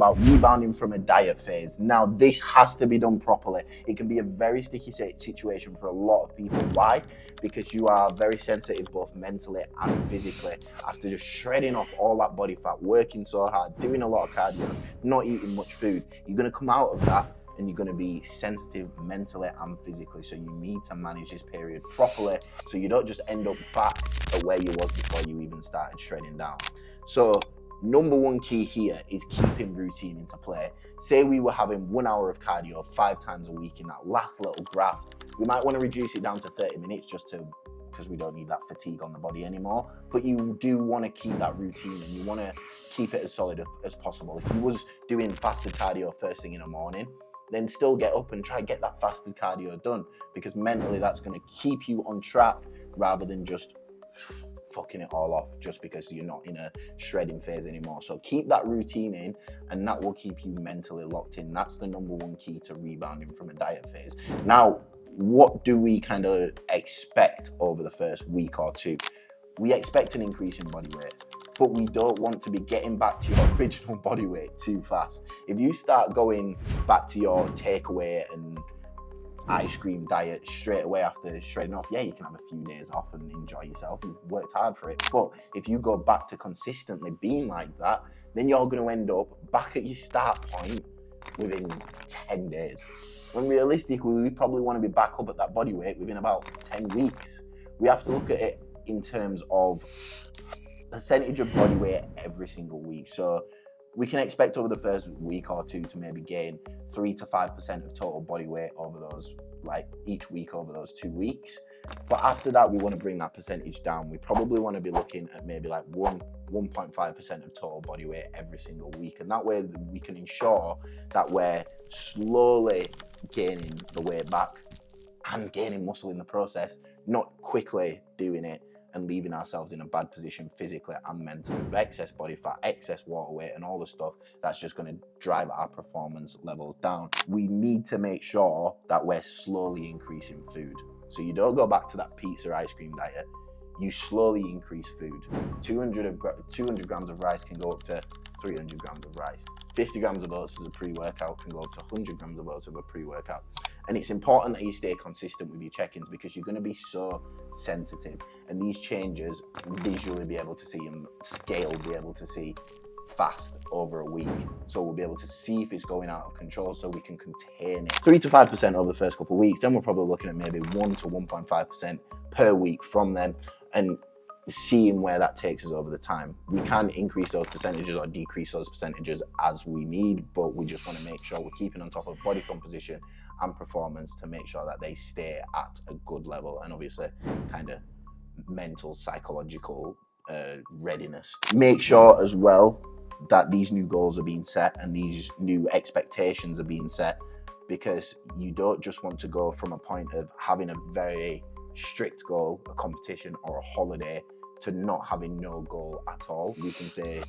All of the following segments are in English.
about rebounding from a diet phase. Now, this has to be done properly. It can be a very sticky situation for a lot of people. Why? Because you are very sensitive both mentally and physically. After just shredding off all that body fat, working so hard, doing a lot of cardio, not eating much food, you're going to come out of that and you're going to be sensitive mentally and physically. So you need to manage this period properly so you don't just end up back at where you was before you even started shredding down. So number one key here is keeping routine into play. Say we were having 1 hour of cardio 5 times a week in that last little graph. We might want to reduce it down to 30 minutes because we don't need that fatigue on the body anymore. But you do want to keep that routine and you want to keep it as solid as possible. If you was doing fasted cardio first thing in the morning, then still get up and try to get that fasted cardio done, because mentally that's going to keep you on track rather than just fucking it all off just because you're not in a shredding phase anymore. So keep that routine in and that will keep you mentally locked in. That's the number one key to rebounding from a diet phase. Now, what do we kind of expect over the first week or two? We expect an increase in body weight, but we don't want to be getting back to your original body weight too fast. If you start going back to your takeaway and ice cream diet straight away after shredding off, yeah, you can have a few days off and enjoy yourself. You've worked hard for it. But if you go back to consistently being like that, then you're going to end up back at your start point within 10 days. When realistically, we probably want to be back up at that body weight within about 10 weeks. We have to look at it in terms of percentage of body weight every single week. So we can expect over the first week or two to maybe gain 3 to 5% of total body weight over those, like each week over those 2 weeks. But after that, we want to bring that percentage down. We probably want to be looking at maybe like 1.5% of total body weight every single week. And that way we can ensure that we're slowly gaining the weight back and gaining muscle in the process, not quickly doing it and leaving ourselves in a bad position physically and mentally with excess body fat, excess water weight, and all the stuff that's just going to drive our performance levels down. We need to make sure that we're slowly increasing food. So you don't go back to that pizza ice cream diet. You slowly increase food. 200 grams of rice can go up to 300 grams of rice. 50 grams of oats as a pre-workout can go up to 100 grams of oats as a pre-workout. And it's important that you stay consistent with your check-ins because you're going to be so sensitive. And these changes, visually be able to see and scale, be able to see fast over a week. So we'll be able to see if it's going out of control so we can contain it. 3 to 5% over the first couple of weeks. Then we're probably looking at maybe 1 to 1.5% per week from them and seeing where that takes us over the time. We can increase those percentages or decrease those percentages as we need, but we just want to make sure we're keeping on top of body composition and performance to make sure that they stay at a good level and obviously kind of mental, psychological readiness. Make sure as well that these new goals are being set and these new expectations are being set, because you don't just want to go from a point of having a very strict goal, a competition or a holiday, to not having no goal at all. We can say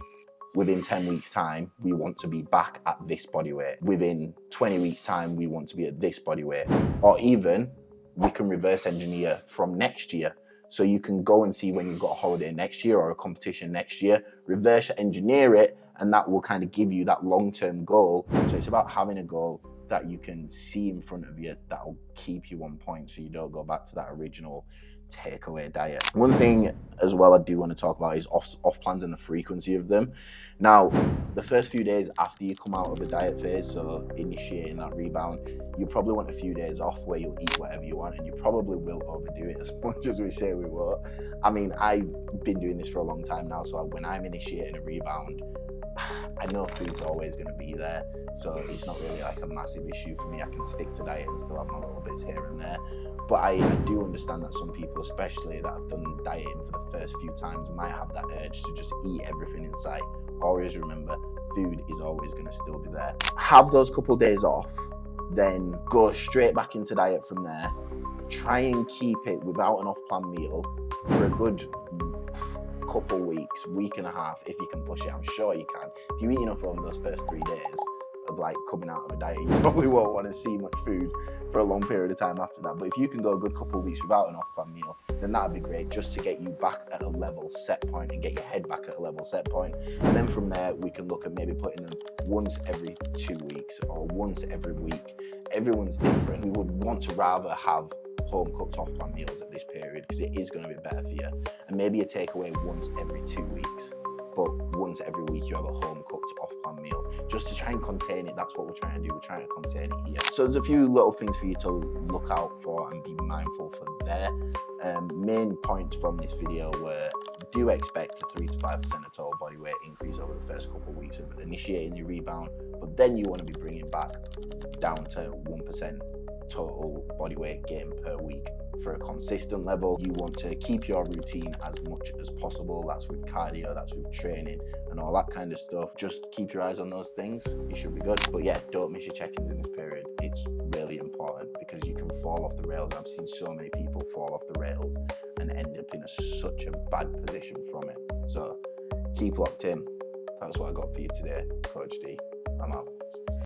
within 10 weeks time, we want to be back at this body weight. Within 20 weeks time, we want to be at this body weight. Or even we can reverse engineer from next year. So you can go and see when you've got a holiday next year or a competition next year, reverse engineer it, and that will kind of give you that long-term goal. So it's about having a goal that you can see in front of you that will keep you on point so you don't go back to that original takeaway diet. One thing as well I do want to talk about is off plans and the frequency of them. Now, the first few days after you come out of a diet phase, so initiating that rebound, you probably want a few days off where you'll eat whatever you want, and you probably will overdo it as much as we say we won't. I mean, I've been doing this for a long time now, so when I'm initiating a rebound, I know food's always going to be there, so it's not really like a massive issue for me. I can stick to diet and still have my little bits here and there. But I do understand that some people, especially that have done dieting for the first few times, might have that urge to just eat everything in sight. Always remember, food is always going to still be there. Have those couple days off, then go straight back into diet from there. Try and keep it without an off-plan meal for a good couple weeks, week and a half, if you can push it. I'm sure you can. If you eat enough over those first 3 days of like coming out of a diet, you probably won't want to see much food for a long period of time after that. But if you can go a good couple of weeks without an off-plan meal, then that'd be great, just to get you back at a level set point and get your head back at a level set point. And then from there, we can look at maybe putting them once every 2 weeks or once every week. Everyone's different. We would want to rather have home cooked off-plan meals at this period because it is going to be better for you. And maybe a takeaway once every 2 weeks, but once every week you have a home cooked off-plan meal, just to try and contain it. That's what we're trying to do. We're trying to contain it here. So there's a few little things for you to look out for and be mindful for there. Main points from this video were, do expect a 3 to 5% of total body weight increase over the first couple of weeks of initiating your rebound, but then you want to be bringing back down to 1% total body weight gain per week for a consistent level. You want to keep your routine as much as possible. That's with cardio, that's with training and all that kind of stuff. Just keep your eyes on those things. You should be good. But yeah, don't miss your check-ins in this period. It's really important because you can fall off the rails. I've seen so many people fall off the rails and end up in such a bad position from it. So keep locked in. That's what I got for you today, Coach D. I'm out.